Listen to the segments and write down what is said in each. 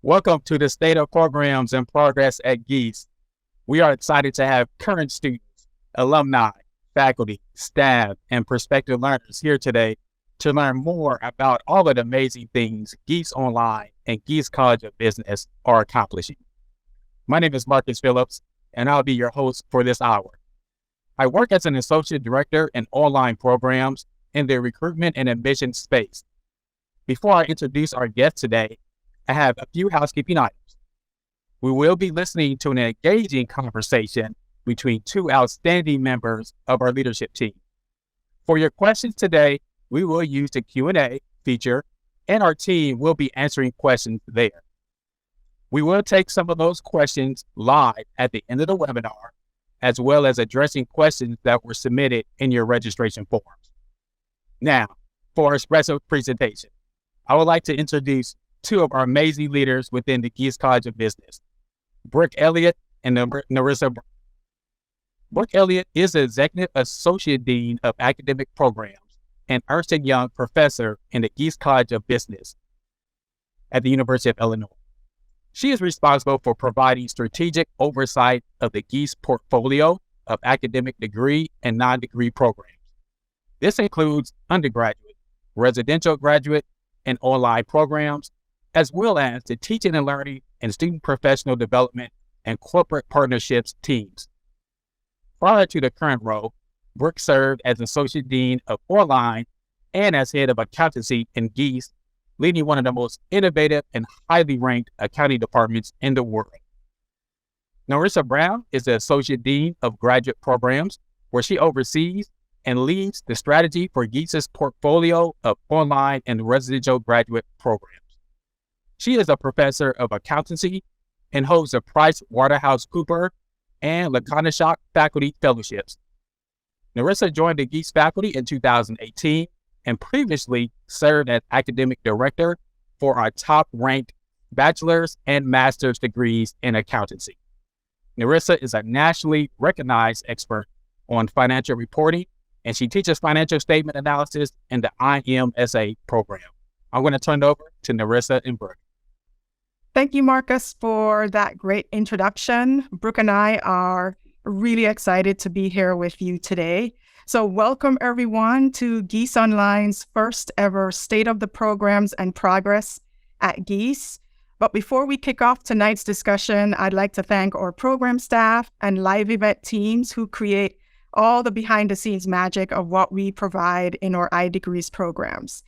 Welcome to the State of Programs and Progress at Gies. We are excited to have current students, alumni, faculty, staff, and prospective learners here today to learn more about all of the amazing things Gies Online and Gies College of Business are accomplishing. My name is Marcus Phillips, and I'll be your host for this hour. I work as an associate director in online programs in the recruitment and admissions space. Before I introduce our guest today, I have a few housekeeping items. We will be listening to an engaging conversation between two outstanding members of our leadership team. For your questions today, we will use the Q&A feature, and our team will be answering questions there. We will take some of those questions live at the end of the webinar, as well as addressing questions that were submitted in your registration forms. Now, for our special presentation, I would like to introduce two of our amazing leaders within the Gies College of Business, Brooke Elliott and Nerissa. Brooke Elliott is the Executive Associate Dean of Academic Programs and Ernst & Young Professor in the Gies College of Business at the University of Illinois. She is responsible for providing strategic oversight of the Gies portfolio of academic degree and non-degree programs. This includes undergraduate, residential graduate, and online programs, as well as the teaching and learning and student professional development and corporate partnerships teams. Prior to the current role, Brooke served as Associate Dean of Online and as Head of Accountancy in Gies, leading one of the most innovative and highly ranked accounting departments in the world. Nerissa Brown is the Associate Dean of Graduate Programs, where she oversees and leads the strategy for Gies' portfolio of online and residential graduate programs. She is a professor of accountancy and holds the Price Waterhouse Cooper and Lakanashok faculty fellowships. Nerissa joined the Gies faculty in 2018 and previously served as academic director for our top-ranked bachelor's and master's degrees in accountancy. Nerissa is a nationally recognized expert on financial reporting, and she teaches financial statement analysis in the iMBA program. I'm going to turn it over to Nerissa and Brooke. Thank you, Marcus, for that great introduction. Brooke and I are really excited to be here with you today. So welcome, everyone, to Gies Online's first ever State of the Programs and Progress at Gies. But before we kick off tonight's discussion, I'd like to thank our program staff and live event teams who create all the behind-the-scenes magic of what we provide in our iDegrees programs.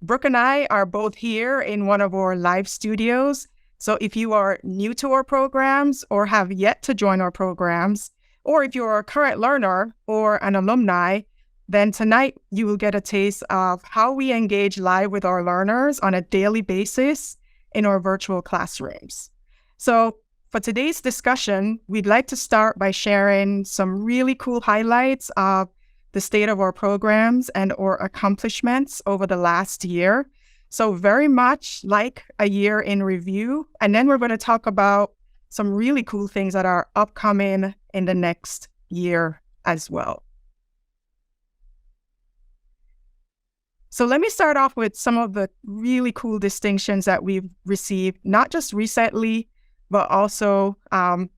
Brooke and I are both here in one of our live studios. So if you are new to our programs or have yet to join our programs, or if you're a current learner or an alumni, then tonight you will get a taste of how we engage live with our learners on a daily basis in our virtual classrooms. So for today's discussion, we'd like to start by sharing some really cool highlights of the state of our programs and our accomplishments over the last year. So very much like a year in review. And then we're going to talk about some really cool things that are upcoming in the next year as well. So let me start off with some of the really cool distinctions that we've received, not just recently, but also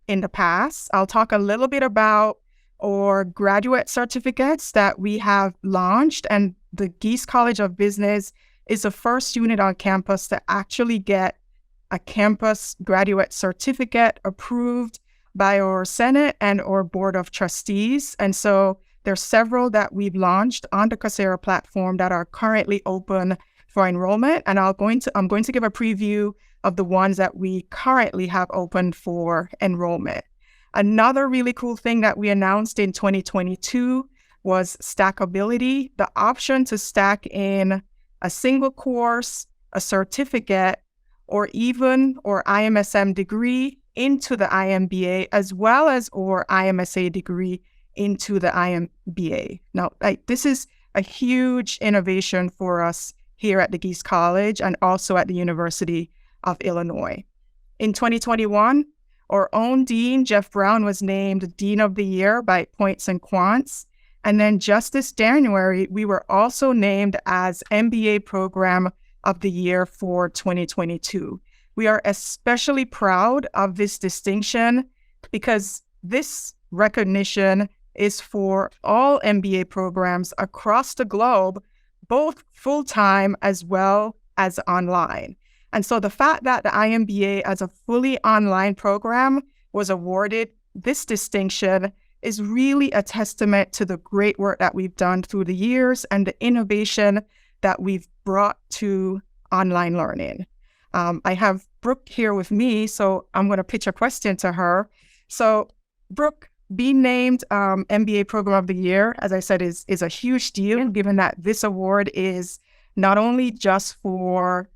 in the past. I'll talk a little bit about our graduate certificates that we have launched, and the Gies College of Business is the first unit on campus to actually get a campus graduate certificate approved by our Senate and our Board of Trustees. And so there's several that we've launched on the Coursera platform that are currently open for enrollment. And I'm going to give a preview of the ones that we currently have open for enrollment. Another really cool thing that we announced in 2022 was Stackability, the option to stack in a single course, a certificate, or even our IMSM degree into the iMBA, as well as our IMSA degree into the iMBA. Now, this is a huge innovation for us here at the Gies College and also at the University of Illinois. In 2021, our own Dean, Jeff Brown, was named Dean of the Year by Points and Quants. And then just this January, we were also named as MBA Program of the Year for 2022. We are especially proud of this distinction because this recognition is for all MBA programs across the globe, both full-time as well as online. And so the fact that the iMBA as a fully online program was awarded this distinction is really a testament to the great work that we've done through the years and the innovation that we've brought to online learning. I have Brooke here with me, so I'm going to pitch a question to her. So, Brooke, being named MBA Program of the Year, as I said, is a huge deal, given that this award is not only just for,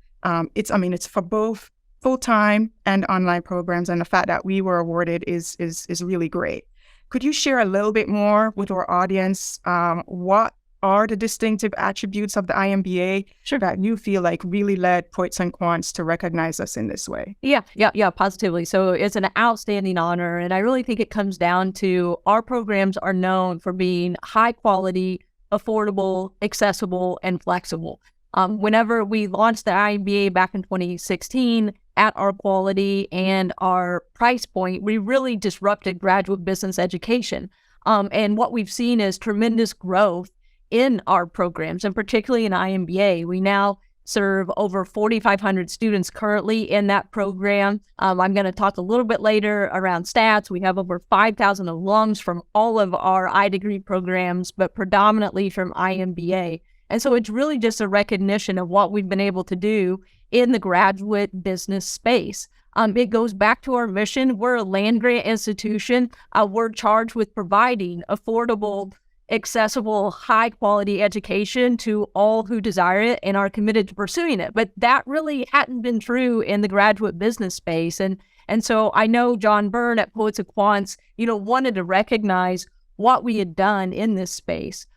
it's for both full-time and online programs, and the fact that we were awarded is really great. Could you share a little bit more with our audience? What are the distinctive attributes of the iMBA that you feel like really led Poets and Quants to recognize us in this way? Yeah, positively. So it's an outstanding honor. And I really think it comes down to our programs are known for being high quality, affordable, accessible, and flexible. Whenever we launched the iMBA back in 2016, at our quality and our price point, we really disrupted graduate business education. And what we've seen is tremendous growth in our programs, and particularly in iMBA. We now serve over 4,500 students currently in that program. I'm going to talk a little bit later around stats. We have over 5,000 alums from all of our iDegree programs, but predominantly from iMBA. And so it's really just a recognition of what we've been able to do in the graduate business space. It goes back to our mission. We're a land-grant institution. We're charged with providing affordable, accessible, high-quality education to all who desire it and are committed to pursuing it. But that really hadn't been true in the graduate business space. And so I know John Byrne at Poets and Quants, wanted to recognize what we had done in this space.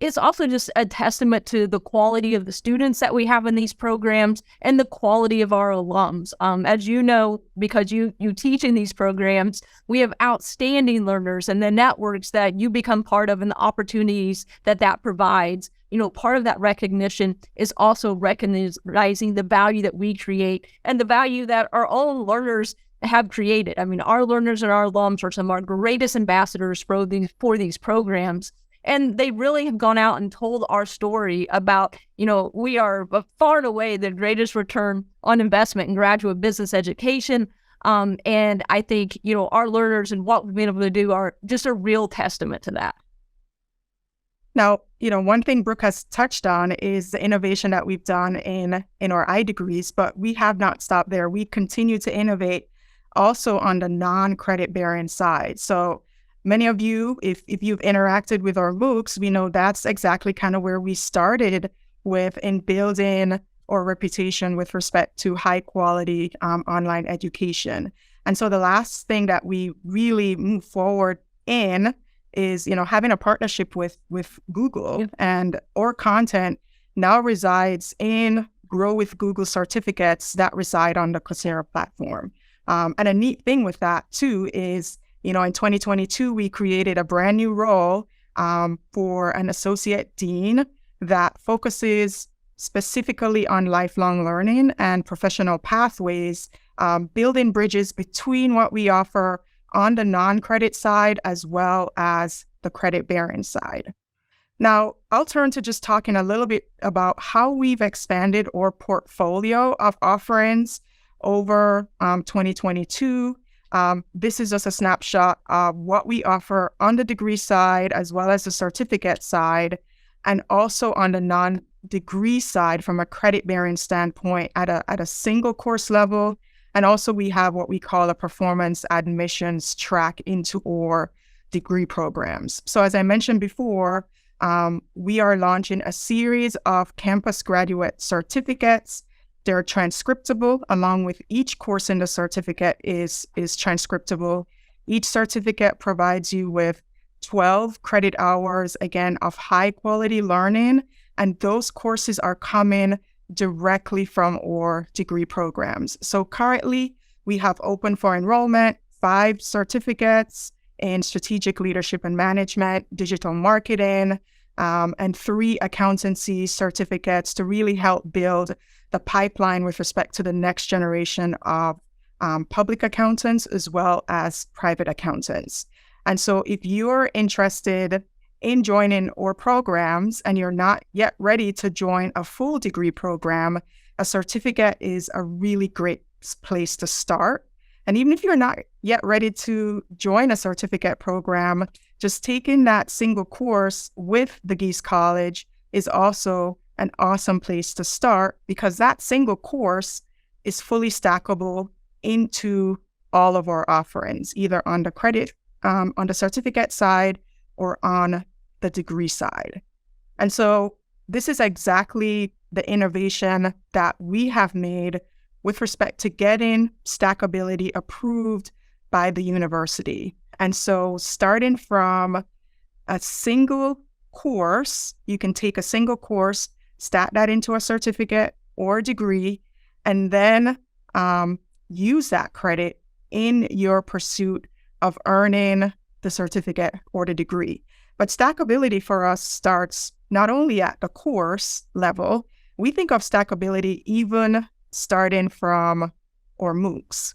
It's also just a testament to the quality of the students that we have in these programs and the quality of our alums. As you know, because you teach in these programs, we have outstanding learners and the networks that you become part of and the opportunities that provides. Part of that recognition is also recognizing the value that we create and the value that our own learners have created. I mean, our learners and our alums are some of our greatest ambassadors for these programs. And they really have gone out and told our story about, we are far and away the greatest return on investment in graduate business education. And I think, our learners and what we've been able to do are just a real testament to that. Now, one thing Brooke has touched on is the innovation that we've done in our iDegrees, but we have not stopped there. We continue to innovate also on the non-credit bearing side. So many of you, if you've interacted with our MOOCs, we know that's exactly kind of where we started with in building our reputation with respect to high quality online education. And so the last thing that we really move forward in is, having a partnership with Google, and our content now resides in Grow with Google certificates that reside on the Coursera platform. And a neat thing with that too is, in 2022, we created a brand new role for an associate dean that focuses specifically on lifelong learning and professional pathways, building bridges between what we offer on the non-credit side as well as the credit-bearing side. Now, I'll turn to just talking a little bit about how we've expanded our portfolio of offerings over 2022. This is just a snapshot of what we offer on the degree side as well as the certificate side, and also on the non-degree side from a credit-bearing standpoint at a single course level. And also we have what we call a performance admissions track into our degree programs. So as I mentioned before, we are launching a series of campus graduate certificates. They're transcriptable, along with each course in the certificate is transcriptable. Each certificate provides you with 12 credit hours, again, of high quality learning. And those courses are coming directly from our degree programs. So currently, we have open for enrollment 5 certificates in strategic leadership and management, digital marketing, and 3 accountancy certificates to really help build the pipeline with respect to the next generation of public accountants as well as private accountants. And so if you're interested in joining our programs and you're not yet ready to join a full degree program, a certificate is a really great place to start. And even if you're not yet ready to join a certificate program, just taking that single course with the Gies College is also an awesome place to start, because that single course is fully stackable into all of our offerings, either on the credit, on the certificate side or on the degree side. And so this is exactly the innovation that we have made with respect to getting Stackability approved by the university. And so starting from a single course, you can take a single course, stack that into a certificate or a degree, and then use that credit in your pursuit of earning the certificate or the degree. But Stackability for us starts not only at the course level, we think of Stackability even starting from our MOOCs.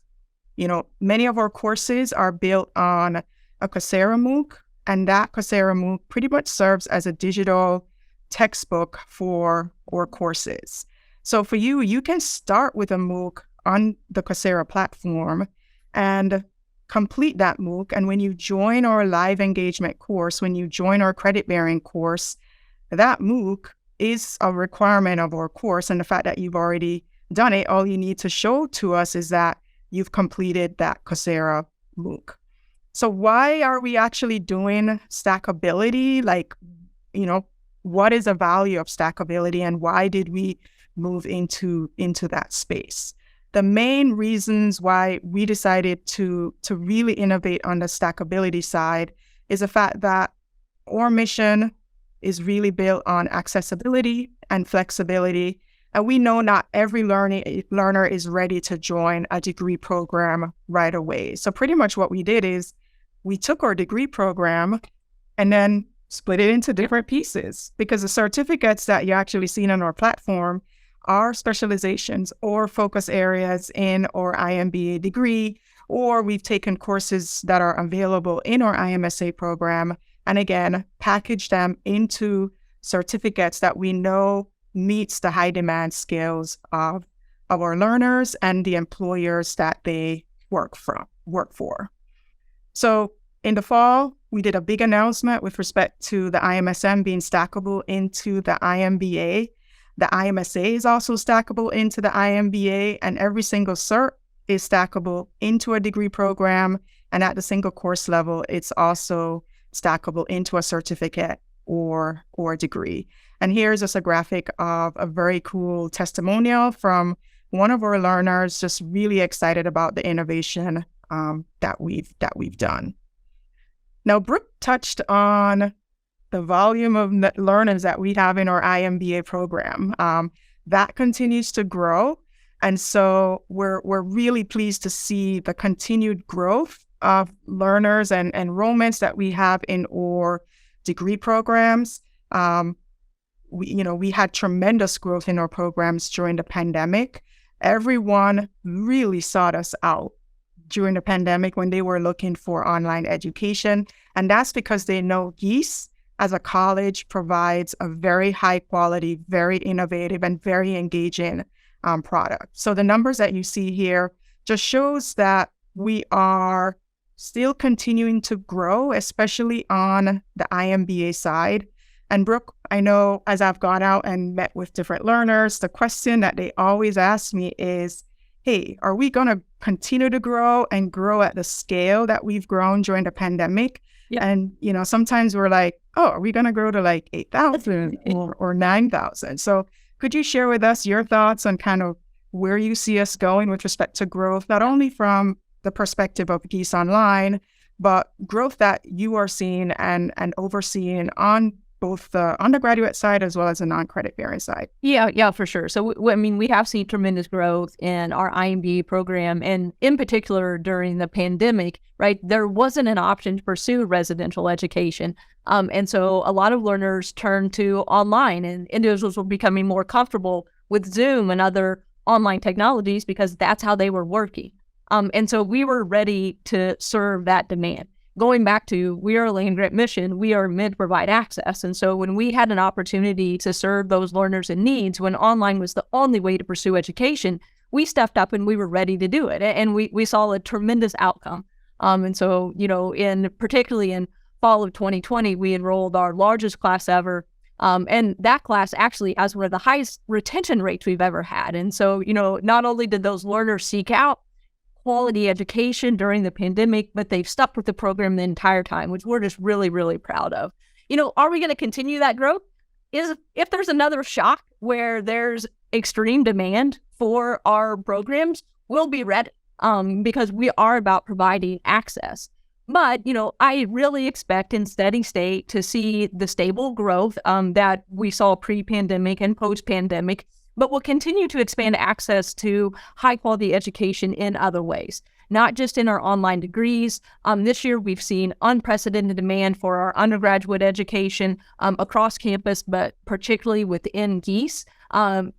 You know, many of our courses are built on a Coursera MOOC, and that Coursera MOOC pretty much serves as a digital textbook for our courses. So for you, you can start with a MOOC on the Coursera platform and complete that MOOC. And when you join our live engagement course, when you join our credit-bearing course, that MOOC is a requirement of our course. And the fact that you've already done it, all you need to show to us is that you've completed that Coursera MOOC. So why are we actually doing Stackability? Like, you know, what is the value of Stackability and why did we move into that space? The main reasons why we decided to really innovate on the Stackability side is the fact that our mission is really built on accessibility and flexibility. And we know not every learner is ready to join a degree program right away. So pretty much what we did is we took our degree program and then split it into different pieces, because the certificates that you actually see on our platform are specializations or focus areas in our iMBA degree, or we've taken courses that are available in our IMSA program, and again, package them into certificates that we know meets the high demand skills of our learners and the employers that they work for. So in the fall, we did a big announcement with respect to the IMSM being stackable into the iMBA. The IMSA is also stackable into the iMBA, and every single cert is stackable into a degree program. And at the single course level, it's also stackable into a certificate or a degree. And here's just a graphic of a very cool testimonial from one of our learners, just really excited about the innovation that we've done. Now, Brooke touched on the volume of learners that we have in our iMBA program. That continues to grow. And so we're really pleased to see the continued growth of learners and enrollments that we have in our degree programs. We had tremendous growth in our programs during the pandemic. Everyone really sought us out during the pandemic when they were looking for online education. And that's because they know Gies as a college provides a very high quality, very innovative, and very engaging product. So the numbers that you see here just shows that we are still continuing to grow, especially on the iMBA side. And Brooke, I know as I've gone out and met with different learners, the question that they always ask me is, hey, are we going to continue to grow and grow at the scale that we've grown during the pandemic? Yeah. And, sometimes we're like, oh, are we going to grow to like 8,000 or 9,000? So could you share with us your thoughts on kind of where you see us going with respect to growth, not only from the perspective of Gies Online, but growth that you are seeing and overseeing on both the undergraduate side as well as the non-credit bearing side? Yeah, for sure. So, we have seen tremendous growth in our iMBA program, and in particular during the pandemic, right? There wasn't an option to pursue residential education. And so a lot of learners turned to online, and individuals were becoming more comfortable with Zoom and other online technologies because that's how they were working. And so we were ready to serve that demand. Going back to, we are a land-grant mission, we are meant to provide access. And so when we had an opportunity to serve those learners in needs, when online was the only way to pursue education, we stepped up and we were ready to do it. And we saw a tremendous outcome. And so, particularly in fall of 2020, we enrolled our largest class ever. And that class actually has one of the highest retention rates we've ever had. And so, not only did those learners seek out quality education during the pandemic, but they've stuck with the program the entire time, which we're just really, really proud of. Are we going to continue that growth? If there's another shock where there's extreme demand for our programs, we'll be ready because we are about providing access. But, I really expect in steady state to see the stable growth that we saw pre-pandemic and post-pandemic, but we'll continue to expand access to high-quality education in other ways, not just in our online degrees. This year, we've seen unprecedented demand for our undergraduate education across campus, but particularly within Gies.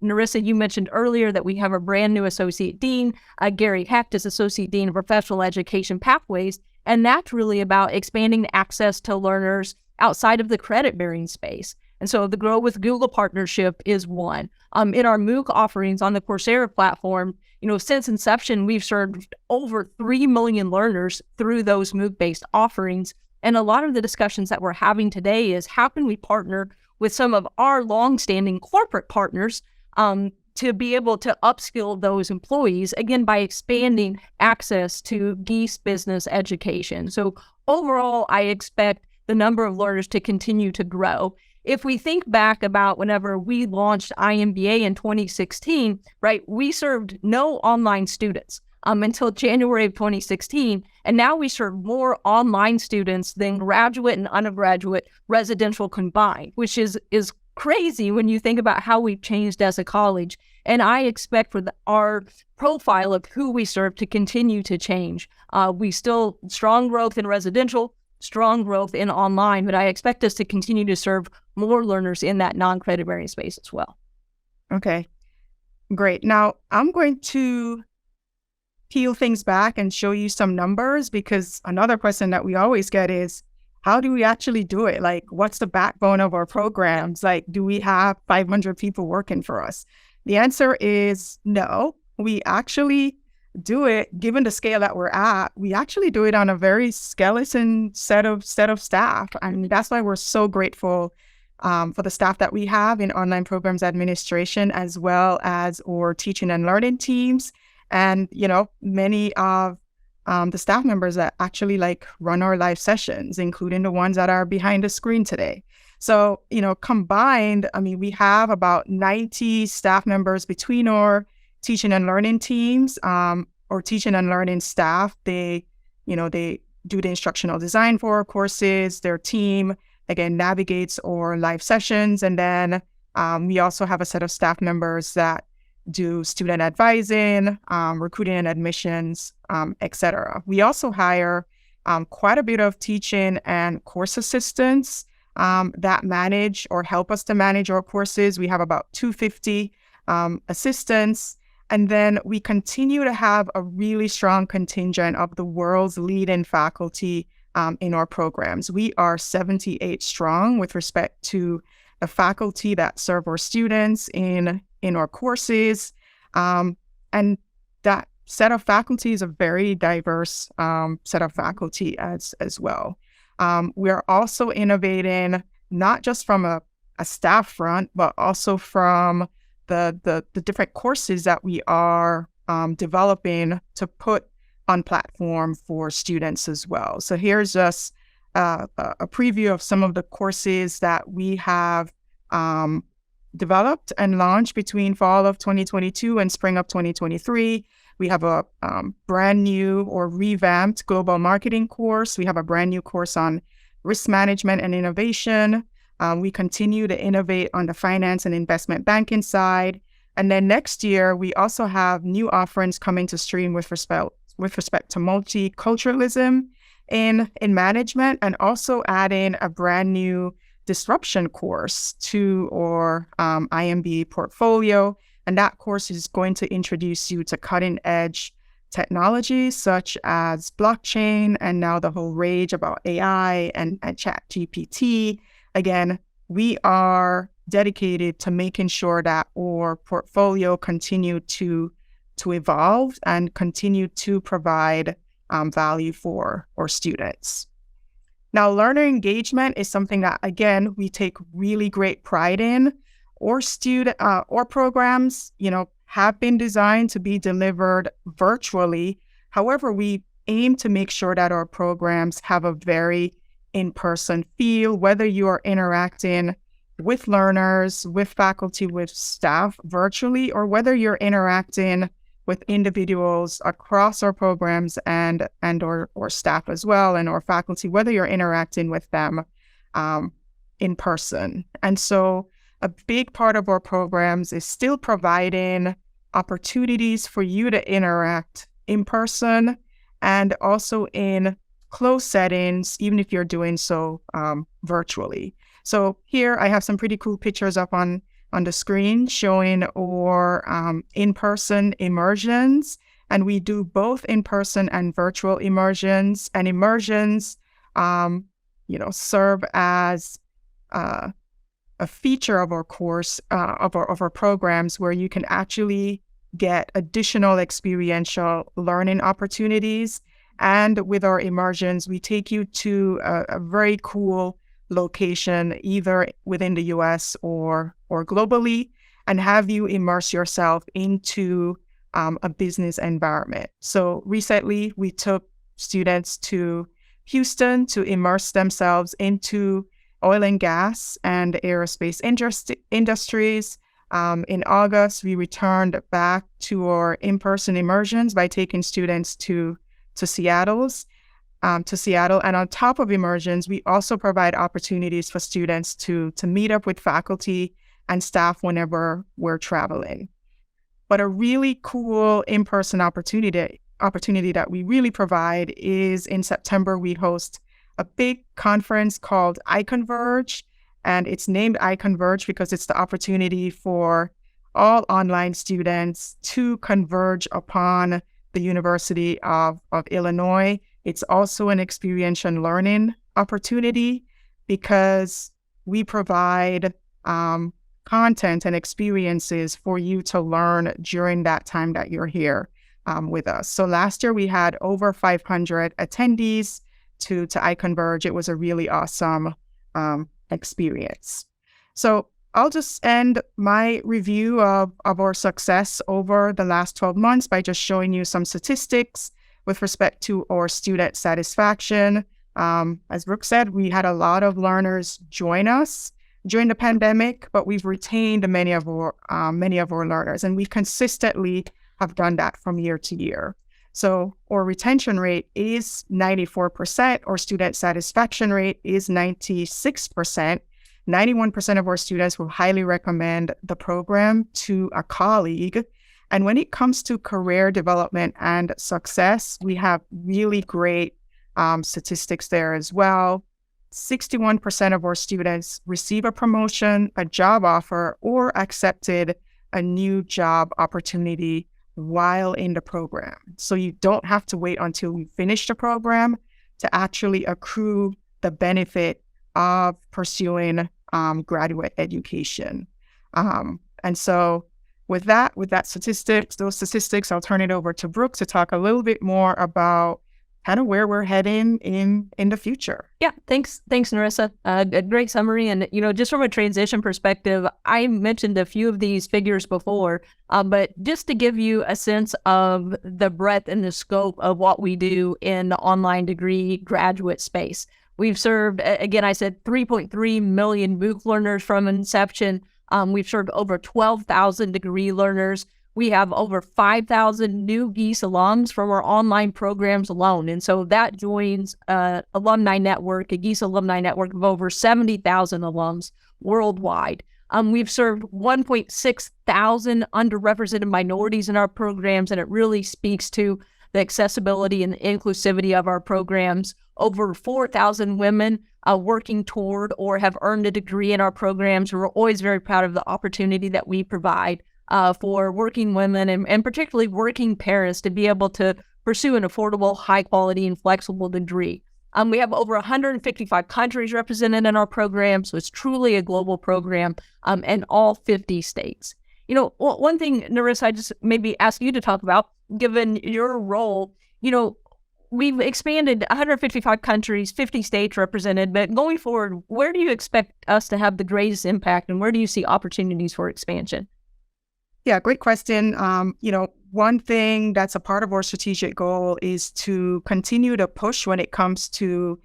Nerissa, you mentioned earlier that we have a brand new Associate Dean. Gary Hecht is Associate Dean of Professional Education Pathways, and that's really about expanding access to learners outside of the credit-bearing space. And so the Grow with Google partnership is one. In our MOOC offerings on the Coursera platform, since inception, we've served over 3 million learners through those MOOC-based offerings. And a lot of the discussions that we're having today is how can we partner with some of our longstanding corporate partners to be able to upskill those employees, again, by expanding access to Gies business education. So overall, I expect the number of learners to continue to grow. If we think back about whenever we launched iMBA in 2016, right, we served no online students until January of 2016. And now we serve more online students than graduate and undergraduate residential combined, which is crazy when you think about how we've changed as a college. And I expect for our profile of who we serve to continue to change. We still strong growth in residential, strong growth in online, but I expect us to continue to serve more learners in that non-credit bearing space as well. Okay, great. Now I'm going to peel things back and show you some numbers, because another question that we always get is, how do we actually do it? Like, what's the backbone of our programs? Like, do we have 500 people working for us? The answer is no. We actually do it, given the scale that we're at, we actually do it on a very skeleton set of staff. And that's why we're so grateful for the staff that we have in online programs administration, as well as our teaching and learning teams. And, many of the staff members that actually run our live sessions, including the ones that are behind the screen today. So, combined, we have about 90 staff members between our teaching and learning teams, or teaching and learning staff. They do the instructional design for our courses. Their team, again, navigates our live sessions. And then we also have a set of staff members that do student advising, recruiting and admissions, etc. We also hire quite a bit of teaching and course assistants that manage or help us to manage our courses. We have about 250 assistants. And then we continue to have a really strong contingent of the world's leading faculty in our programs. We are 78 strong with respect to the faculty that serve our students in our courses. And that set of faculty is a very diverse set of faculty as well. We are also innovating, not just from a staff front, but also from the different courses that we are developing to put on platform for students as well. So here's just a preview of some of the courses that we have developed and launched between fall of 2022 and spring of 2023. We have a brand new or revamped global marketing course. We have a brand new course on risk management and innovation. We continue to innovate on the finance and investment banking side. And then next year, we also have new offerings coming to stream with respect to multiculturalism in management, and also adding a brand new disruption course to our iMBA portfolio. And that course is going to introduce you to cutting edge technologies such as blockchain and now the whole rage about AI and chat GPT. Again, we are dedicated to making sure that our portfolio continue to evolve and continue to provide value for our students. Now, learner engagement is something that, again, we take really great pride in. Our programs, have been designed to be delivered virtually. However, we aim to make sure that our programs have a very in-person feel, whether you are interacting with learners, with faculty, with staff virtually, or whether you're interacting with individuals across our programs and or staff as well, and our faculty, whether you're interacting with them in person. And so a big part of our programs is still providing opportunities for you to interact in person and also in close settings, even if you're doing so virtually. So here I have some pretty cool pictures up on the screen showing our in-person immersions. And we do both in-person and virtual immersions. And immersions, serve as a feature of our course, of our programs, where you can actually get additional experiential learning opportunities. And with our immersions, we take you to a very cool location, either within the US or globally, and have you immerse yourself into a business environment. So recently, we took students to Houston to immerse themselves into oil and gas and aerospace industries. In August, we returned back to our in-person immersions by taking students to Seattle. And on top of immersions, we also provide opportunities for students to meet up with faculty and staff whenever we're traveling. But a really cool in-person opportunity that we really provide is in September, we host a big conference called iConverge. And it's named iConverge because it's the opportunity for all online students to converge upon the University of Illinois. It's also an experiential learning opportunity because we provide content and experiences for you to learn during that time that you're here with us. So last year we had over 500 attendees to iConverge. It was a really awesome experience. So I'll just end my review of our success over the last 12 months by just showing you some statistics with respect to our student satisfaction. As Brooke said, we had a lot of learners join us during the pandemic, but we've retained many of our learners, and we consistently have done that from year to year. So our retention rate is 94%. Our student satisfaction rate is 96%. 91% of our students will highly recommend the program to a colleague. And when it comes to career development and success, we have really great statistics there as well. 61% of our students receive a promotion, a job offer, or accepted a new job opportunity while in the program. So you don't have to wait until you finish the program to actually accrue the benefit of pursuing graduate education. And so with those statistics, I'll turn it over to Brooke to talk a little bit more about kind of where we're heading in the future. Yeah, thanks, Nerissa. A great summary. And, just from a transition perspective, I mentioned a few of these figures before, but just to give you a sense of the breadth and the scope of what we do in the online degree graduate space. We've served, again, I said 3.3 million MOOC learners from inception. We've served over 12,000 degree learners. We have over 5,000 new Gies alums from our online programs alone. And so that joins a Gies alumni network of over 70,000 alums worldwide. We've served 1.6 thousand underrepresented minorities in our programs, and it really speaks to the accessibility and the inclusivity of our programs. Over 4,000 women working toward or have earned a degree in our programs. We're always very proud of the opportunity that we provide for working women and particularly working parents to be able to pursue an affordable, high quality, and flexible degree. We have over 155 countries represented in our program, so it's truly a global program, in all 50 states. One thing, Nerissa, I just maybe ask you to talk about, given your role, we've expanded 155 countries, 50 states represented, but going forward, where do you expect us to have the greatest impact, and where do you see opportunities for expansion? Yeah, great question. One thing that's a part of our strategic goal is to continue to push when it comes to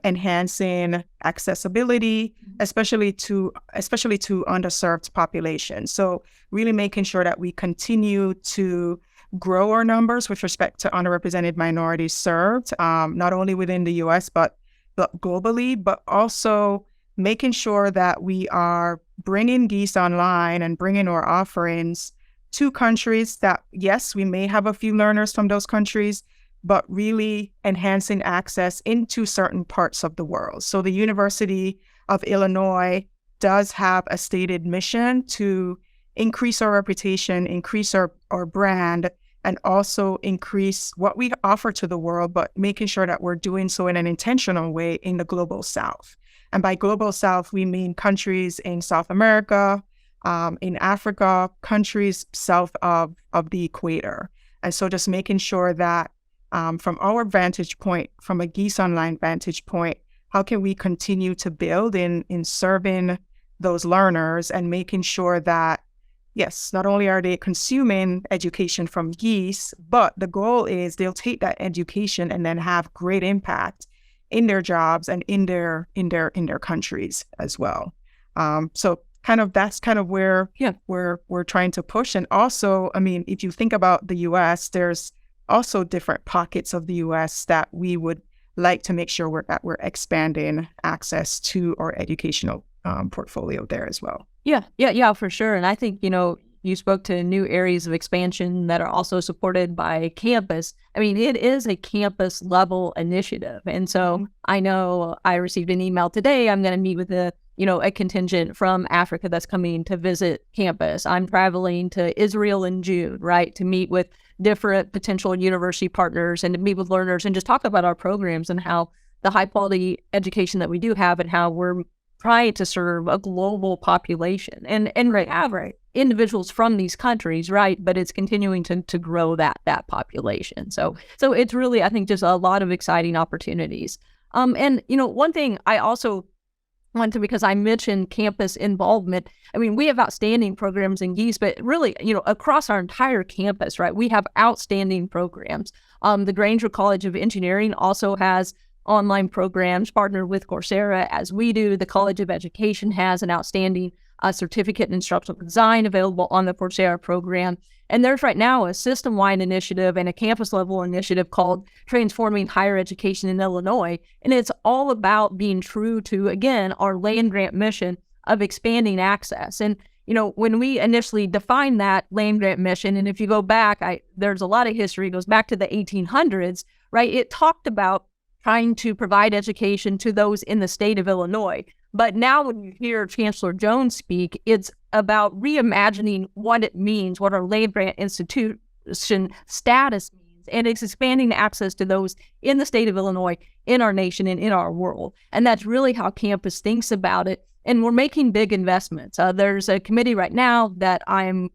enhancing accessibility, especially to underserved populations. So really making sure that we continue to grow our numbers with respect to underrepresented minorities served, not only within the U.S., but globally, but also making sure that we are bringing Gies Online and bringing our offerings to countries that, yes, we may have a few learners from those countries, but really enhancing access into certain parts of the world. So the University of Illinois does have a stated mission to increase our reputation, increase our brand, and also increase what we offer to the world, but making sure that we're doing so in an intentional way in the global South. And by global South, we mean countries in South America, in Africa, countries south of the equator. And so just making sure that from our vantage point, from a Gies Online vantage point, how can we continue to build in serving those learners and making sure that, yes, not only are they consuming education from Gies, but the goal is they'll take that education and then have great impact in their jobs and in their countries as well. So that's kind of where we're trying to push. And also, I mean, if you think about the U.S., there's also different pockets of the U.S. that we would like to make sure we're expanding access to our educational portfolio there as well. Yeah, for sure. And I think, you spoke to new areas of expansion that are also supported by campus. I mean, it is a campus level initiative. And so I know I received an email today. I'm going to meet with a contingent from Africa that's coming to visit campus. I'm traveling to Israel in June, right, to meet with different potential university partners and to meet with learners and just talk about our programs and how the high quality education that we do have and how we're trying to serve a global population and have individuals from these countries, right? But it's continuing to grow that population. So it's really, I think, just a lot of exciting opportunities. And one thing I also want to, because I mentioned campus involvement. I mean, we have outstanding programs in Gies, but really, across our entire campus, right? We have outstanding programs. The Granger College of Engineering also has online programs partnered with Coursera, as we do. The College of Education has an outstanding certificate in instructional design available on the Coursera program. And there's right now a system-wide initiative and a campus-level initiative called Transforming Higher Education in Illinois. And it's all about being true to, again, our land-grant mission of expanding access. And, when we initially defined that land-grant mission, and if you go back, there's a lot of history, it goes back to the 1800s, right? It talked about trying to provide education to those in the state of Illinois. But now when you hear Chancellor Jones speak, it's about reimagining what it means, what our land-grant institution status means, and it's expanding access to those in the state of Illinois, in our nation, and in our world. And that's really how campus thinks about it. And we're making big investments. There's a committee right now that I'm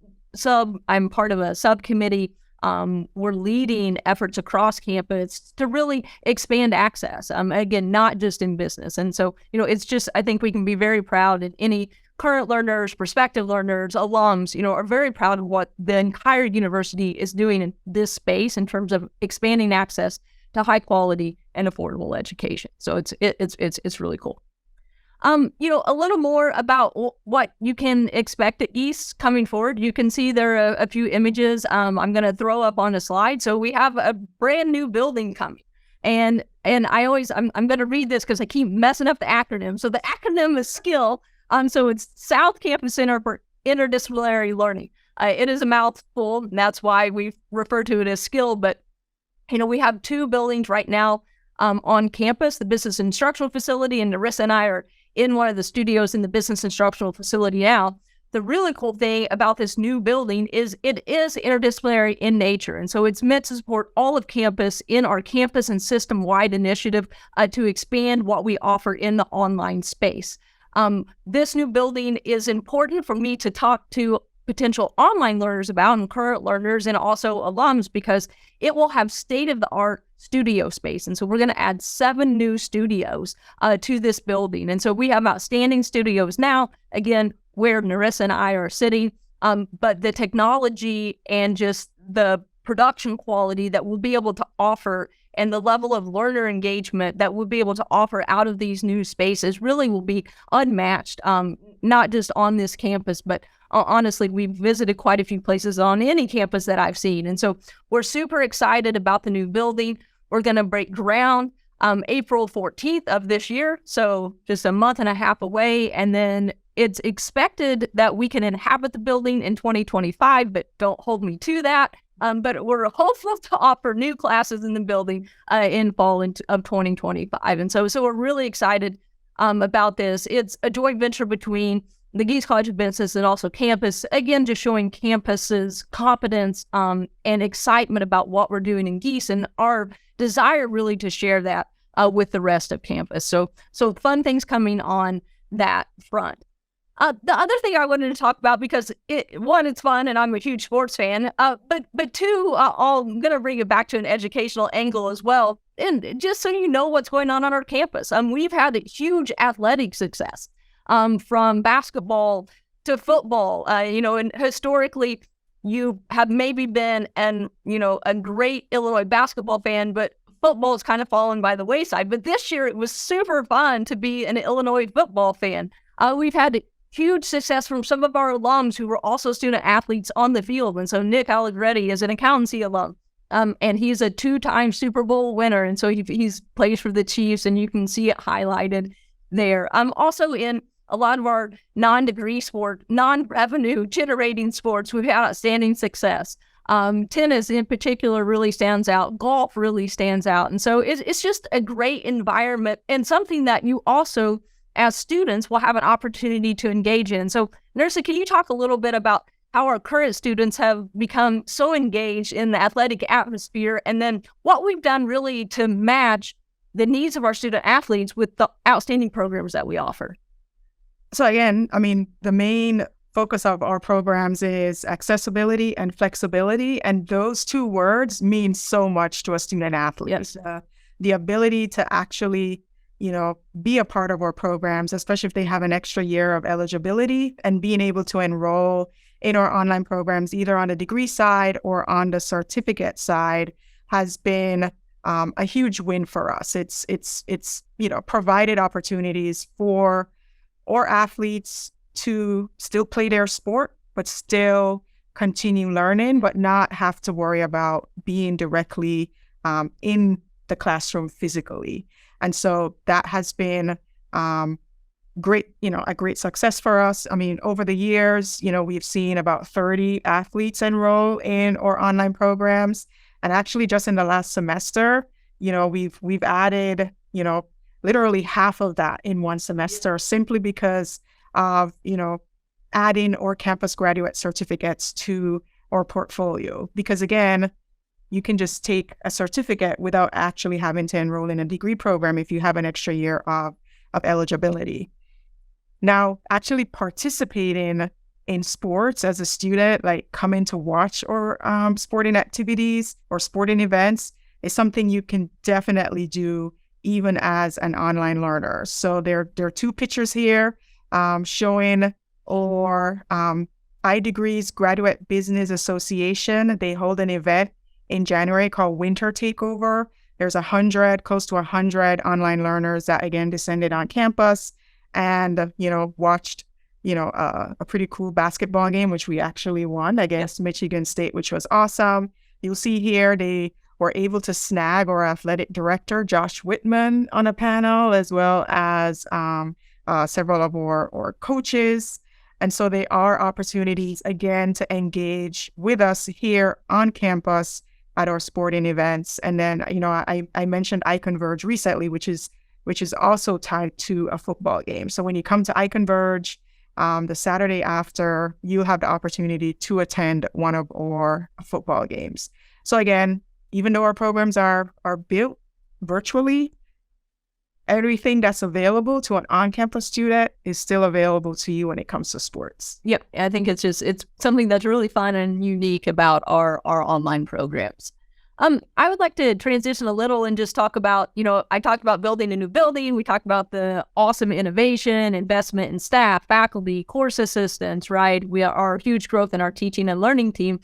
part of a subcommittee. We're leading efforts across campus to really expand access, again, not just in business. And so, it's just, I think we can be very proud, and any current learners, prospective learners, alums, are very proud of what the entire university is doing in this space in terms of expanding access to high quality and affordable education. So it's really cool. A little more about what you can expect at Gies coming forward. You can see there are a few images I'm going to throw up on a slide. So we have a brand new building coming. And I'm going to read this because I keep messing up the acronym. So the acronym is SKILL. So it's South Campus Center for Interdisciplinary Learning. It is a mouthful, and that's why we refer to it as SKILL. But, we have two buildings right now on campus, the Business Instructional Facility, and Nerissa and I are in one of the studios in the Business Instructional Facility now. the really cool thing about this new building is it is interdisciplinary in nature. And so it's meant to support all of campus in our campus and system-wide initiative to expand what we offer in the online space. This new building is important for me to talk to potential online learners about and current learners and also alums, because it will have state-of-the-art studio space. And so we're going to add 7 new studios to this building. And so we have outstanding studios now, again, where Nerissa and I are sitting, but the technology and just the production quality that we'll be able to offer and the level of learner engagement that we'll be able to offer out of these new spaces really will be unmatched, not just on this campus, but honestly, we've visited quite a few places on any campus that I've seen. And so we're super excited about the new building. We're going to break ground April 14th of this year, so just a month and a half away. And then it's expected that we can inhabit the building in 2025, but don't hold me to that. But we're hopeful to offer new classes in the building in fall of 2025. And so we're really excited about this. It's a joint venture between the Gies College of Business and also campus, again, just showing campus's competence and excitement about what we're doing in Gies and our desire really to share that with the rest of campus. So fun things coming on that front. The other thing I wanted to talk about, because one, it's fun and I'm a huge sports fan, but two, I'm going to bring it back to an educational angle as well. And just so you know what's going on our campus, we've had a huge athletic success. From basketball to football, and historically you have maybe been a great Illinois basketball fan, but football has kind of fallen by the wayside. But this year it was super fun to be an Illinois football fan. We've had huge success from some of our alums who were also student athletes on the field. And so Nick Allegretti is an accountancy alum, and he's a 2-time Super Bowl winner. And so he's plays for the Chiefs, and you can see it highlighted there. Also in a lot of our non-degree sport, non-revenue generating sports, we've had outstanding success. Tennis in particular really stands out. Golf really stands out. And so it's just a great environment and something that you also, as students, will have an opportunity to engage in. So Nerissa, can you talk a little bit about how our current students have become so engaged in the athletic atmosphere, and then what we've done really to match the needs of our student athletes with the outstanding programs that we offer? So again, the main focus of our programs is accessibility and flexibility. And those 2 words mean so much to a student athlete. Yes. The ability to actually, be a part of our programs, especially if they have an extra year of eligibility, and being able to enroll in our online programs, either on the degree side or on the certificate side, has been a huge win for us. It's provided opportunities for our athletes to still play their sport, but still continue learning, but not have to worry about being directly in the classroom physically. And so that has been great, a great success for us. Over the years, we've seen about 30 athletes enroll in our online programs. And actually just in the last semester, we've added, literally half of that in one semester, simply because of, adding our campus graduate certificates to our portfolio. Because again, you can just take a certificate without actually having to enroll in a degree program if you have an extra year of eligibility. Now, actually participating in sports as a student, like coming to watch or sporting activities or sporting events, is something you can definitely do even as an online learner. So there are 2 pictures here showing our iDegrees Graduate Business Association. They hold an event in January called Winter Takeover. There's close to 100 online learners that again descended on campus and watched a pretty cool basketball game, which we actually won against Michigan State, which was awesome. You'll see here they were able to snag our athletic director, Josh Whitman, on a panel, as well as several of our coaches. And so they are opportunities, again, to engage with us here on campus at our sporting events. And then, I mentioned iConverge recently, which is also tied to a football game. So when you come to iConverge, the Saturday after, you have the opportunity to attend one of our football games. So again, even though our programs are built virtually, everything that's available to an on-campus student is still available to you when it comes to sports. Yep. I think it's something that's really fun and unique about our online programs. I would like to transition a little and just talk about, I talked about building a new building. We talked about the awesome innovation, investment in staff, faculty, course assistants, right? We are huge growth in our teaching and learning team.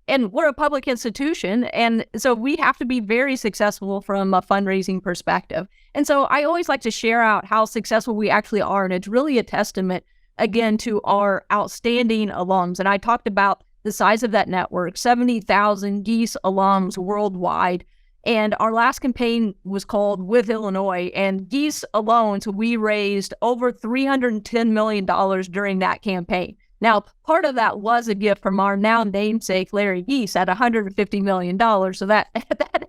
And we're a public institution. And so we have to be very successful from a fundraising perspective. And so I always like to share out how successful we actually are. And it's really a testament, again, to our outstanding alums. And I talked about the size of that network, 70,000 Gies alums worldwide. And our last campaign was called With Illinois. And Gies alone, so we raised over $310 million during that campaign. Now, part of that was a gift from our now namesake, Larry Gies, at $150 million. So that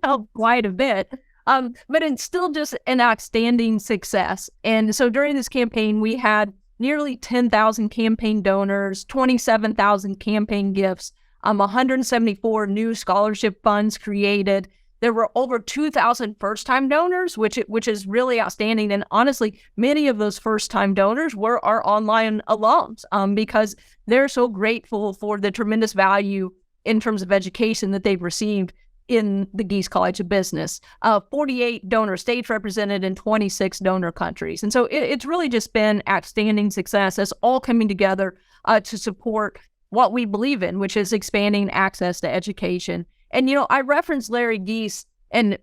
helped quite a bit. But it's still just an outstanding success. And so during this campaign, we had nearly 10,000 campaign donors, 27,000 campaign gifts, 174 new scholarship funds created. There were over 2,000 first-time donors, which is really outstanding. And honestly, many of those first-time donors were our online alums because they're so grateful for the tremendous value in terms of education that they've received in the Gies College of Business. 48 donor states represented in 26 donor countries. And so it's really just been outstanding success. It's all coming together to support what we believe in, which is expanding access to education. And, I referenced Larry Gies, and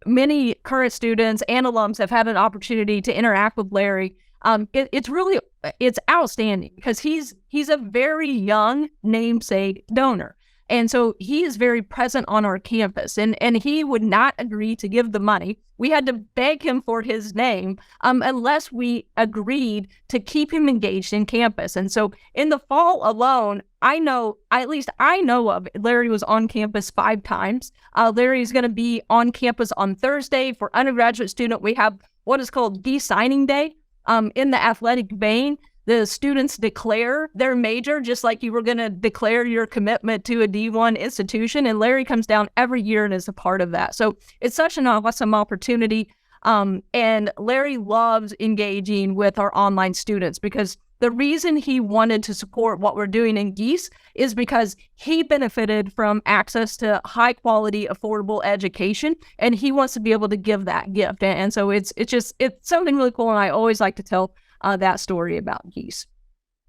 many current students and alums have had an opportunity to interact with Larry. It's outstanding because he's a very young namesake donor. And so he is very present on our campus, and he would not agree to give the money. We had to beg him for his name unless we agreed to keep him engaged in campus. And so in the fall alone, at least I know of, Larry was on campus 5 times. Larry is going to be on campus on Thursday. For undergraduate student, we have what is called Gies Signing Day. In the athletic vein, the students declare their major, just like you were going to declare your commitment to a D1 institution. And Larry comes down every year and is a part of that. So it's such an awesome opportunity. And Larry loves engaging with our online students because the reason he wanted to support what we're doing in Gies is because he benefited from access to high quality, affordable education, and he wants to be able to give that gift. And so it's something really cool. And I always like to tell that story about Gies.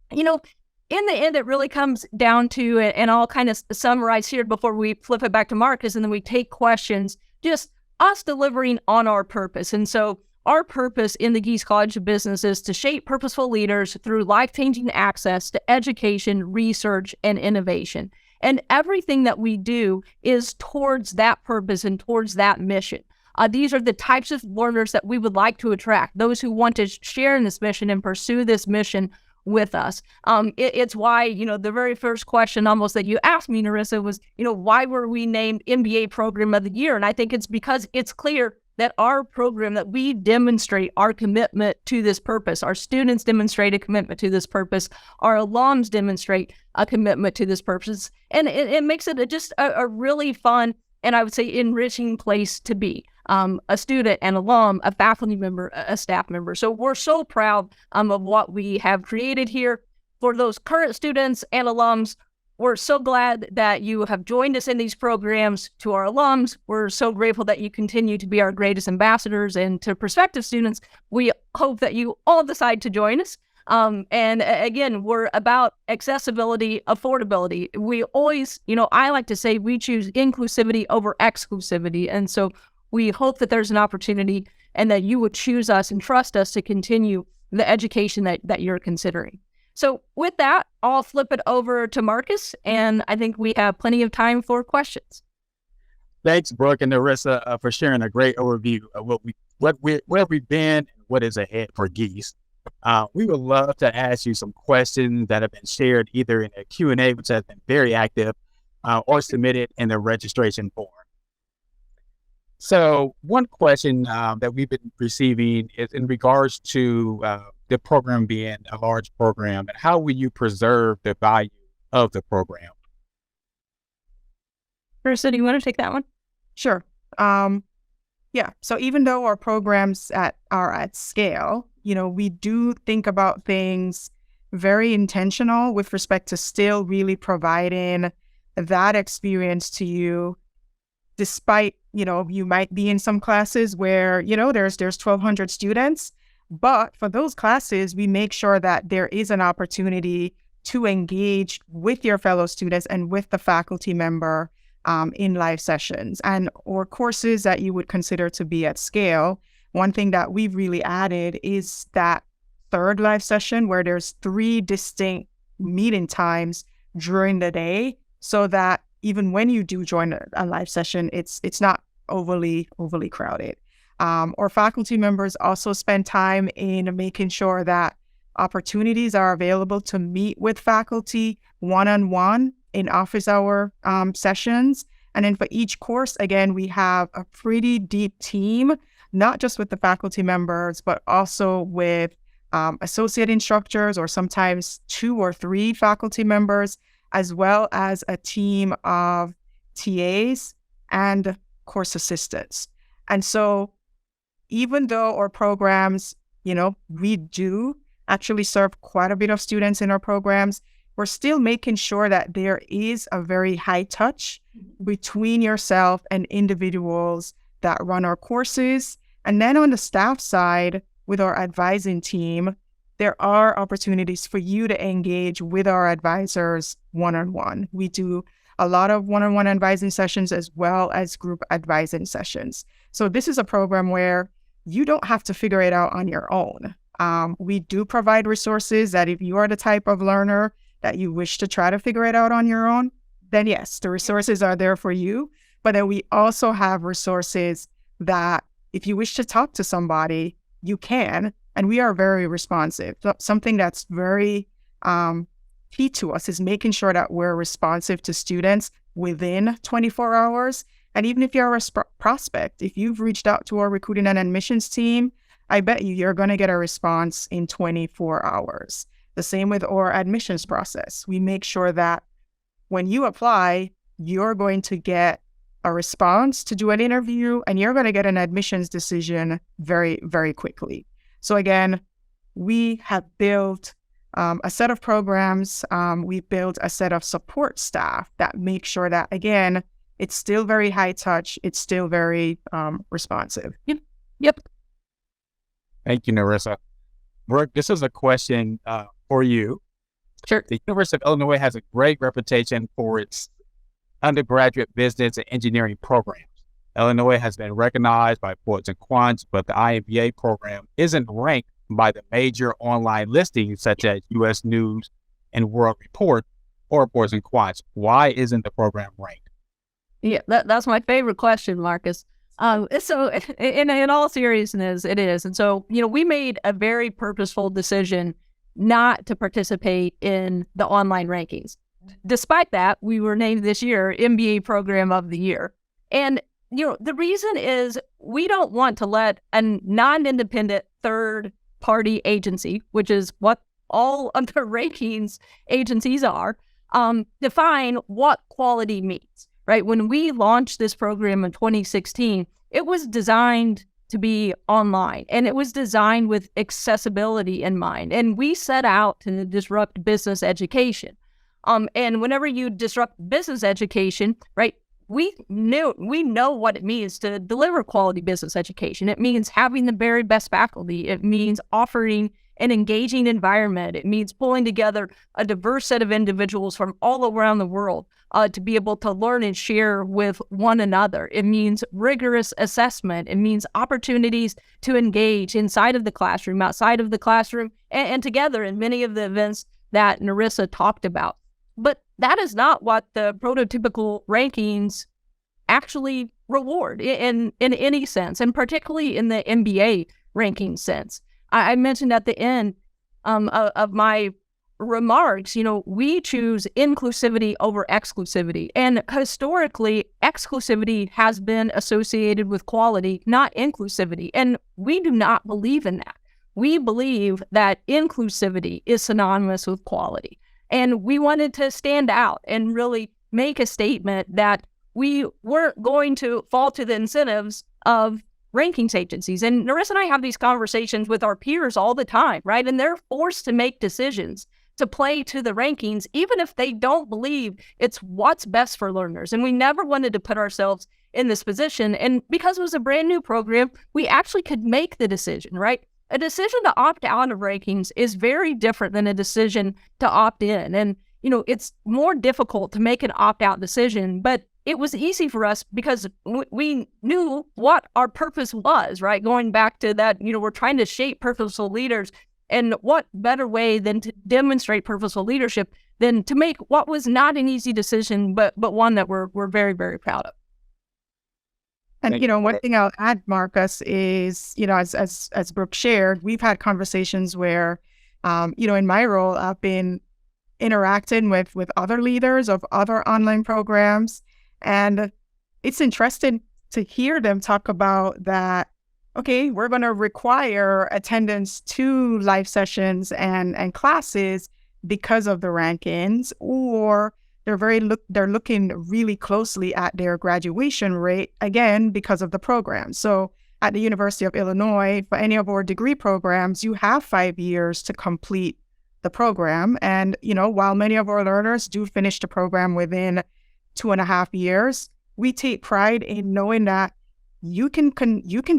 In the end, it really comes down to, and I'll kind of summarize here before we flip it back to Marcus, and then we take questions, just us delivering on our purpose. And so our purpose in the Gies College of Business is to shape purposeful leaders through life-changing access to education, research, and innovation. And everything that we do is towards that purpose and towards that mission. These are the types of learners that we would like to attract, those who want to share in this mission and pursue this mission with us. It's why, the very first question almost that you asked me, Nerissa, was, why were we named MBA Program of the Year? And I think it's because it's clear that our program, that we demonstrate our commitment to this purpose. Our students demonstrate a commitment to this purpose. Our alums demonstrate a commitment to this purpose. And it makes it just a really fun and I would say enriching place to be. A student, an alum, a faculty member, a staff member. So we're so proud of what we have created here. For those current students and alums, we're so glad that you have joined us in these programs. To our alums, we're so grateful that you continue to be our greatest ambassadors. And to prospective students, we hope that you all decide to join us. And again, we're about accessibility, affordability. We always, I like to say we choose inclusivity over exclusivity. And so we hope that there's an opportunity and that you would choose us and trust us to continue the education that you're considering. So with that, I'll flip it over to Marcus, and I think we have plenty of time for questions. Thanks, Brooke and Nerissa, for sharing a great overview of where we've been and what is ahead for Gies. We would love to ask you some questions that have been shared either in a Q&A, which has been very active, or submitted in the registration form. So one question that we've been receiving is in regards to the program being a large program, and how will you preserve the value of the program? Nerissa, do you want to take that one? Sure. Yeah. So even though our programs are at scale, we do think about things very intentional with respect to still really providing that experience to you, despite, you might be in some classes where, there's 1,200 students, but for those classes, we make sure that there is an opportunity to engage with your fellow students and with the faculty member in live sessions or courses that you would consider to be at scale. One thing that we've really added is that third live session where there's 3 distinct meeting times during the day, so that even when you do join a live session, it's not overly crowded. Or faculty members also spend time in making sure that opportunities are available to meet with faculty one-on-one in office hour sessions. And then for each course, again, we have a pretty deep team, not just with the faculty members, but also with associate instructors, or sometimes 2 or 3 faculty members, as well as a team of TAs and course assistants. And so even though our programs, we do actually serve quite a bit of students in our programs, we're still making sure that there is a very high touch between yourself and individuals that run our courses. And then on the staff side, with our advising team, there are opportunities for you to engage with our advisors one-on-one. We do a lot of one-on-one advising sessions as well as group advising sessions. So this is a program where you don't have to figure it out on your own. We do provide resources that if you are the type of learner that you wish to try to figure it out on your own, then yes, the resources are there for you. But then we also have resources that if you wish to talk to somebody, you can, and we are very responsive. So something that's very key to us is making sure that we're responsive to students within 24 hours. And even if you're a prospect, if you've reached out to our recruiting and admissions team, I bet you're going to get a response in 24 hours. The same with our admissions process. We make sure that when you apply, you're going to get a response to do an interview, and you're going to get an admissions decision very, very quickly. So again, we have built a set of programs. We've built a set of support staff that make sure that, again, it's still very high touch. It's still very responsive. Yep. Thank you, Nerissa. Brooke, this is a question for you. Sure. The University of Illinois has a great reputation for its undergraduate business and engineering programs. Illinois has been recognized by Pros and Quants, but the iMBA program isn't ranked by the major online listings such as U.S. News and World Report or Pros and Quants. Why isn't the program ranked? Yeah, that's my favorite question, Marcus. So in all seriousness, it is. And so, we made a very purposeful decision not to participate in the online rankings. Despite that, we were named this year MBA Program of the Year. And, the reason is we don't want to let a non-independent third-party agency, which is what all other rankings agencies are, define what quality means, right? When we launched this program in 2016, it was designed to be online, and it was designed with accessibility in mind. And we set out to disrupt business education. And whenever you disrupt business education, right, we know what it means to deliver quality business education. It means having the very best faculty. It means offering an engaging environment. It means pulling together a diverse set of individuals from all around the world to be able to learn and share with one another. It means rigorous assessment. It means opportunities to engage inside of the classroom, outside of the classroom, and together in many of the events that Nerissa talked about. But that is not what the prototypical rankings actually reward in any sense, and particularly in the MBA ranking sense. I mentioned at the end of my remarks, we choose inclusivity over exclusivity. And historically, exclusivity has been associated with quality, not inclusivity. And we do not believe in that. we believe that inclusivity is synonymous with quality. And we wanted to stand out and really make a statement that we weren't going to fall to the incentives of rankings agencies. And Nerissa and I have these conversations with our peers all the time, right? And they're forced to make decisions to play to the rankings, even if they don't believe it's what's best for learners. And we never wanted to put ourselves in this position. And because it was a brand new program, we actually could make the decision, right? A decision to opt out of rankings is very different than a decision to opt in. And, it's more difficult to make an opt-out decision, but it was easy for us because we knew what our purpose was, right? Going back to that, we're trying to shape purposeful leaders. And what better way than to demonstrate purposeful leadership than to make what was not an easy decision, but one that we're very, very proud of. And, one thing I'll add, Marcus, is, as Brooke shared, we've had conversations where, in my role, I've been interacting with other leaders of other online programs. And it's interesting to hear them talk about that, okay, we're going to require attendance to live sessions and classes because of the rankings, or they're looking really closely at their graduation rate, again, because of the program. So at the University of Illinois, for any of our degree programs, you have 5 years to complete the program. And, while many of our learners do finish the program within 2.5 years, we take pride in knowing that you can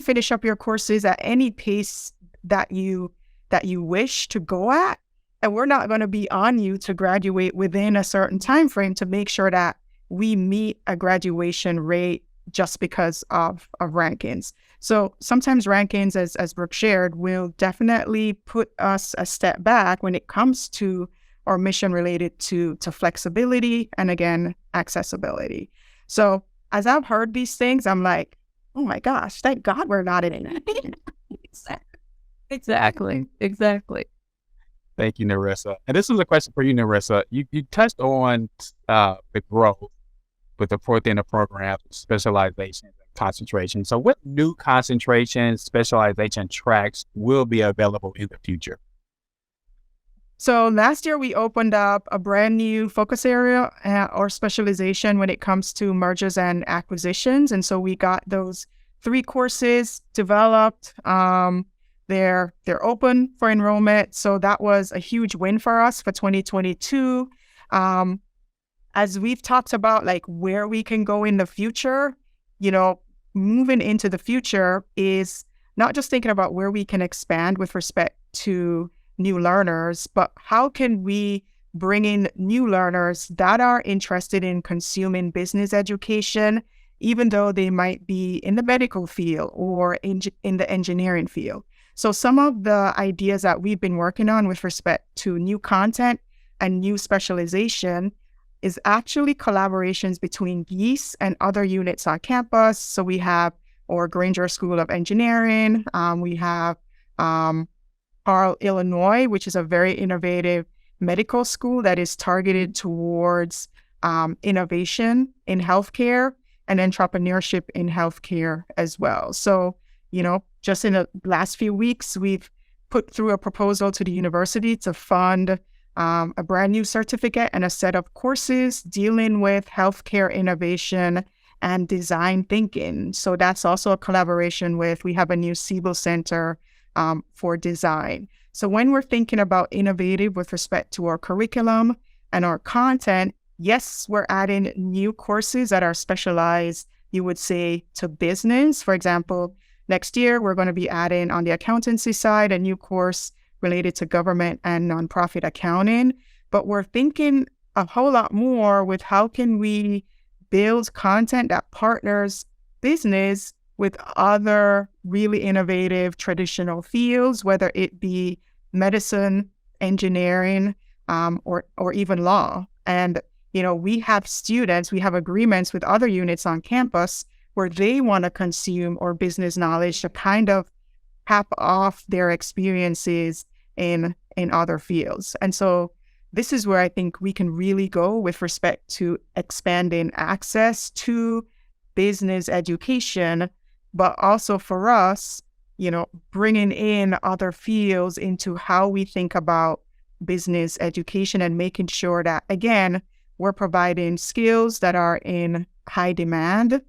finish up your courses at any pace that you wish to go at. And we're not going to be on you to graduate within a certain time frame to make sure that we meet a graduation rate just because of rankings. So sometimes rankings, as Brooke shared, will definitely put us a step back when it comes to our mission related to flexibility and, again, accessibility. So as I've heard these things, I'm like, oh my gosh, thank God we're not in it. Exactly. Thank you, Nerissa. And this is a question for you, Nerissa. You touched on the growth with the fourth in the program, specialization and concentration. So what new concentration, specialization tracks will be available in the future? So last year, we opened up a brand new focus area or specialization when it comes to mergers and acquisitions. And so we got those 3 courses developed. They're open for enrollment. So that was a huge win for us for 2022. As we've talked about, like, where we can go in the future, moving into the future is not just thinking about where we can expand with respect to new learners, but how can we bring in new learners that are interested in consuming business education, even though they might be in the medical field or in the engineering field. So some of the ideas that we've been working on with respect to new content and new specialization is actually collaborations between Gies and other units on campus. So we have our Granger School of Engineering. We have Carl, Illinois, which is a very innovative medical school that is targeted towards innovation in healthcare and entrepreneurship in healthcare as well. So, just in the last few weeks, we've put through a proposal to the university to fund a brand new certificate and a set of courses dealing with healthcare innovation and design thinking. So that's also a collaboration we have a new Siebel Center for design. So when we're thinking about innovative with respect to our curriculum and our content, yes, we're adding new courses that are specialized, you would say, to business. For example, next year, we're going to be adding on the accountancy side a new course related to government and nonprofit accounting. But we're thinking a whole lot more with how can we build content that partners business with other really innovative traditional fields, whether it be medicine, engineering, or even law. And, we have agreements with other units on campus where they want to consume our business knowledge to kind of cap off their experiences in other fields. And so this is where I think we can really go with respect to expanding access to business education, but also for us, bringing in other fields into how we think about business education and making sure that, again, we're providing skills that are in high demand,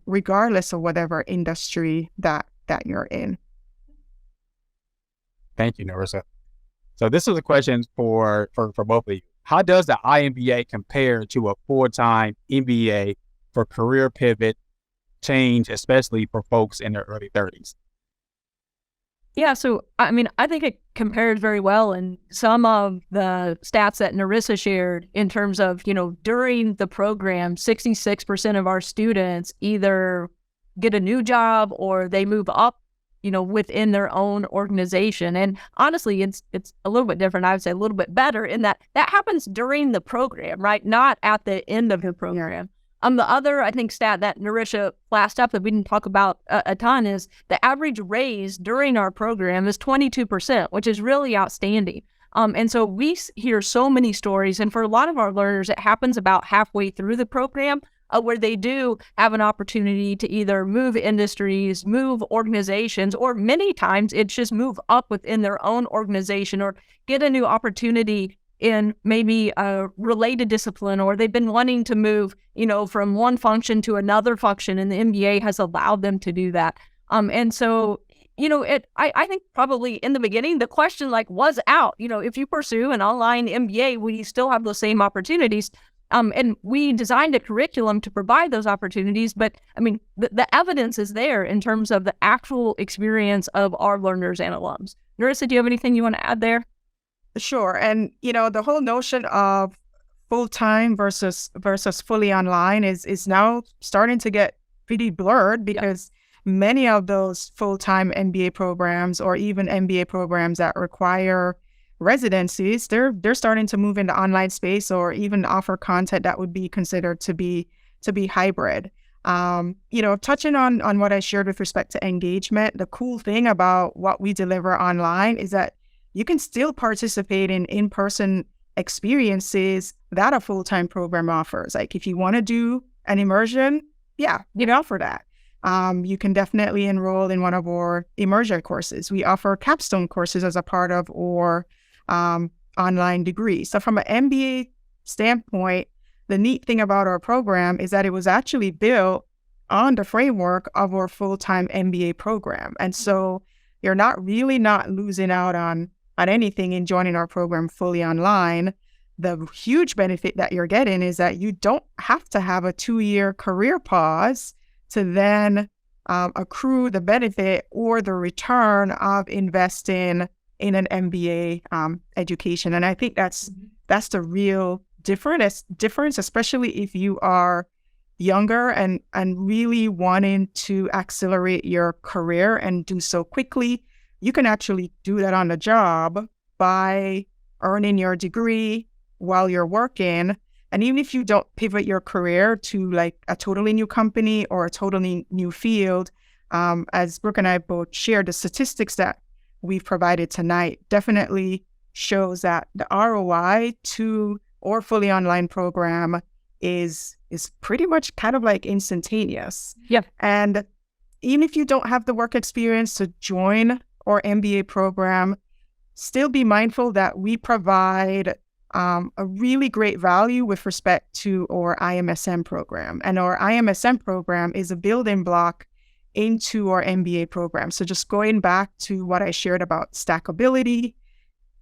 regardless of whatever industry that you're in. Thank you, Nerissa. So this is a question for both of you. How does the iMBA compare to a full-time MBA for career pivot change, especially for folks in their early 30s? Yeah, so I think it compares very well. And some of the stats that Nerissa shared in terms of, during the program, 66% of our students either get a new job or they move up, within their own organization. And honestly, it's a little bit different. I would say a little bit better in that happens during the program, right? Not at the end of the program. The other, I think, stat that Nerissa flashed up that we didn't talk about a ton is the average raise during our program is 22%, which is really outstanding. And so we hear so many stories, and for a lot of our learners, it happens about halfway through the program where they do have an opportunity to either move industries, move organizations, or many times it's just move up within their own organization or get a new opportunity in maybe a related discipline, or they've been wanting to move, from one function to another function, and the MBA has allowed them to do that. And so, I think probably in the beginning, the question was out, if you pursue an online MBA, will you still have those same opportunities? And we designed a curriculum to provide those opportunities, but the evidence is there in terms of the actual experience of our learners and alums. Nerissa, do you have anything you want to add there? Sure. And, the whole notion of full-time versus fully online is now starting to get pretty blurred because many of those full-time MBA programs or even MBA programs that require residencies, they're starting to move into online space or even offer content that would be considered to be hybrid. Touching on what I shared with respect to engagement, the cool thing about what we deliver online is that you can still participate in in-person experiences that a full-time program offers. Like if you want to do an immersion, you'd offer that. You can definitely enroll in one of our immersion courses. We offer capstone courses as a part of our online degree. So from an MBA standpoint, the neat thing about our program is that it was actually built on the framework of our full-time MBA program. And so you're not losing out on anything in joining our program fully online. The huge benefit that you're getting is that you don't have to have a 2-year career pause to then accrue the benefit or the return of investing in an MBA education. And I think that's the real difference, especially if you are younger and really wanting to accelerate your career and do so quickly. You can actually do that on the job by earning your degree while you're working. And even if you don't pivot your career to a totally new company or a totally new field, as Brooke and I both shared, the statistics that we've provided tonight definitely shows that the ROI to our fully online program is pretty much kind of instantaneous. Yeah. And even if you don't have the work experience to join our MBA program, still be mindful that we provide a really great value with respect to our IMSM program. And our IMSM program is a building block into our MBA program. So just going back to what I shared about stackability,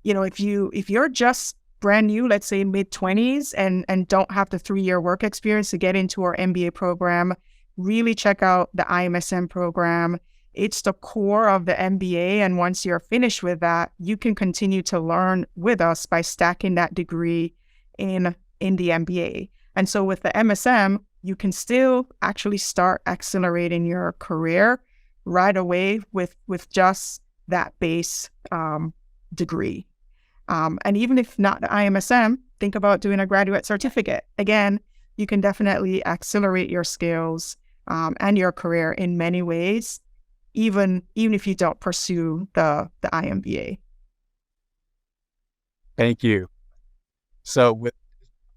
if you're just brand new, let's say mid-20s and don't have the 3-year work experience to get into our MBA program, really check out the IMSM program. It's the core of the MBA. And once you're finished with that, you can continue to learn with us by stacking that degree in the MBA. And so with the MSM, you can still actually start accelerating your career right away with just that base degree. And even if not the IMSM, think about doing a graduate certificate. Again, you can definitely accelerate your skills and your career in many ways, even if you don't pursue the iMBA. Thank you. So with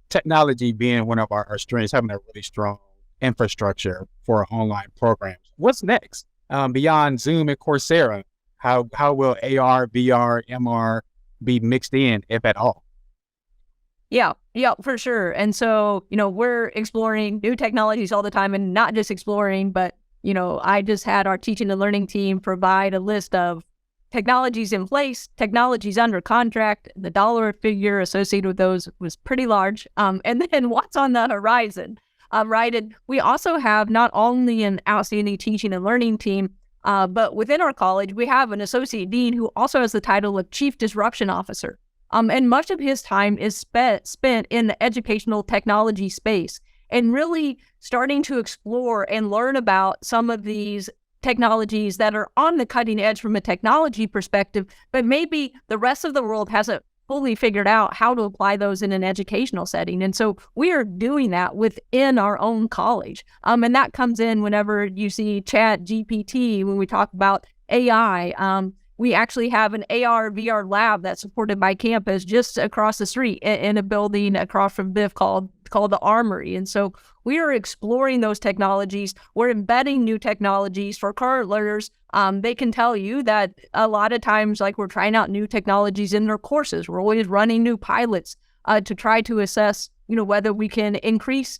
technology being one of our strengths, having a really strong infrastructure for online programs, what's next? beyond Zoom and Coursera? How will AR, VR, MR be mixed in, if at all? Yeah, for sure. And so, we're exploring new technologies all the time, and not just exploring, but, I just had our teaching and learning team provide a list of technologies in place, technologies under contract. The dollar figure associated with those was pretty large. And then what's on the horizon, right? And we also have not only an outstanding teaching and learning team, but within our college, we have an associate dean who also has the title of Chief Disruption Officer. And much of his time is spent in the educational technology space and really starting to explore and learn about some of these technologies that are on the cutting edge from a technology perspective, but maybe the rest of the world hasn't fully figured out how to apply those in an educational setting. And so we are doing that within our own college. And that comes in whenever you see Chat GPT, when we talk about AI. We actually have an AR VR lab that's supported by campus just across the street in a building across from BIF called the Armory. And so we are exploring those technologies. We're embedding new technologies for current learners. They can tell you that a lot of times, like, we're trying out new technologies in their courses. We're always running new pilots to try to assess, whether we can increase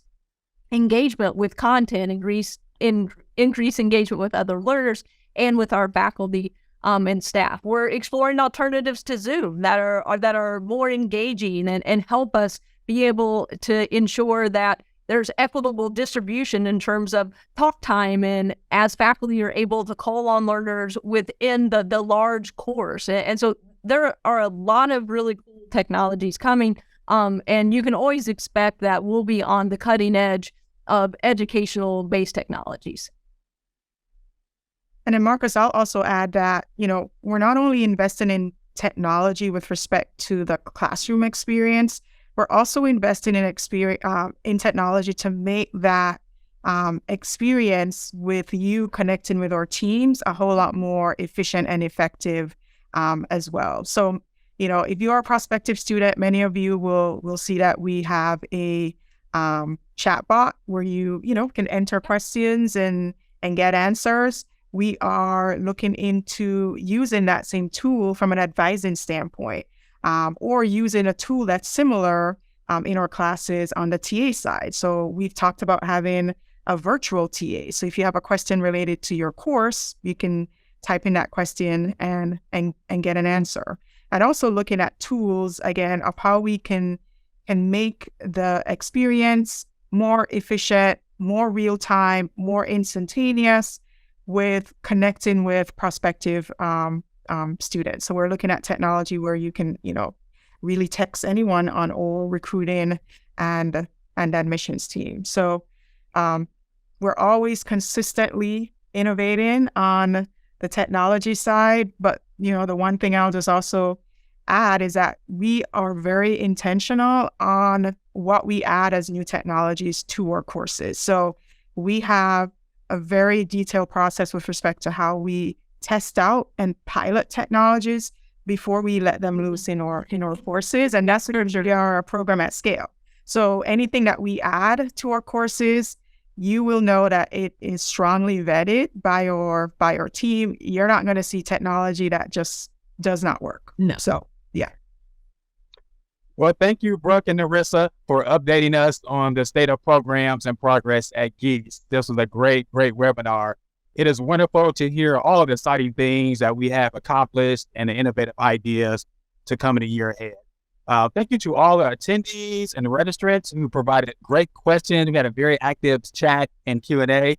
engagement with content, increase engagement with other learners and with our faculty and staff. We're exploring alternatives to Zoom that are more engaging and help us be able to ensure that there's equitable distribution in terms of talk time, and as faculty are able to call on learners within the large course. And so there are a lot of really cool technologies coming, and you can always expect that we'll be on the cutting edge of educational-based technologies. And then, Marcus, I'll also add that, we're not only investing in technology with respect to the classroom experience, we're also investing in technology to make that experience with you connecting with our teams a whole lot more efficient and effective as well. So, if you are a prospective student, many of you will see that we have a chat bot where you can enter questions and get answers. We are looking into using that same tool from an advising standpoint, or using a tool that's similar in our classes on the TA side. So we've talked about having a virtual TA. So if you have a question related to your course, you can type in that question and get an answer. And also looking at tools, again, of how we can make the experience more efficient, more real-time, more instantaneous, with connecting with prospective students. So we're looking at technology where you can, really text anyone on all recruiting and admissions team. So we're always consistently innovating on the technology side. But, the one thing I'll just also add is that we are very intentional on what we add as new technologies to our courses. So we have a very detailed process with respect to how we test out and pilot technologies before we let them loose in our courses. And that's really our program at scale. So anything that we add to our courses, you will know that it is strongly vetted by our team. You're not going to see technology that just does not work. No. So, yeah. Well, thank you, Brooke and Nerissa, for updating us on the state of programs and progress at Gies. This was a great webinar. It is wonderful to hear all of the exciting things that we have accomplished and the innovative ideas to come in the year ahead. Thank you to all the attendees and the registrants who provided great questions. We had a very active chat and Q&A.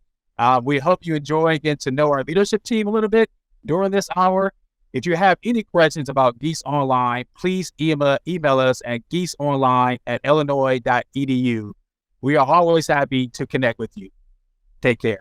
We hope you enjoy getting to know our leadership team a little bit during this hour. If you have any questions about Gies Online, please email us at giesonline@illinois.edu. We are always happy to connect with you. Take care.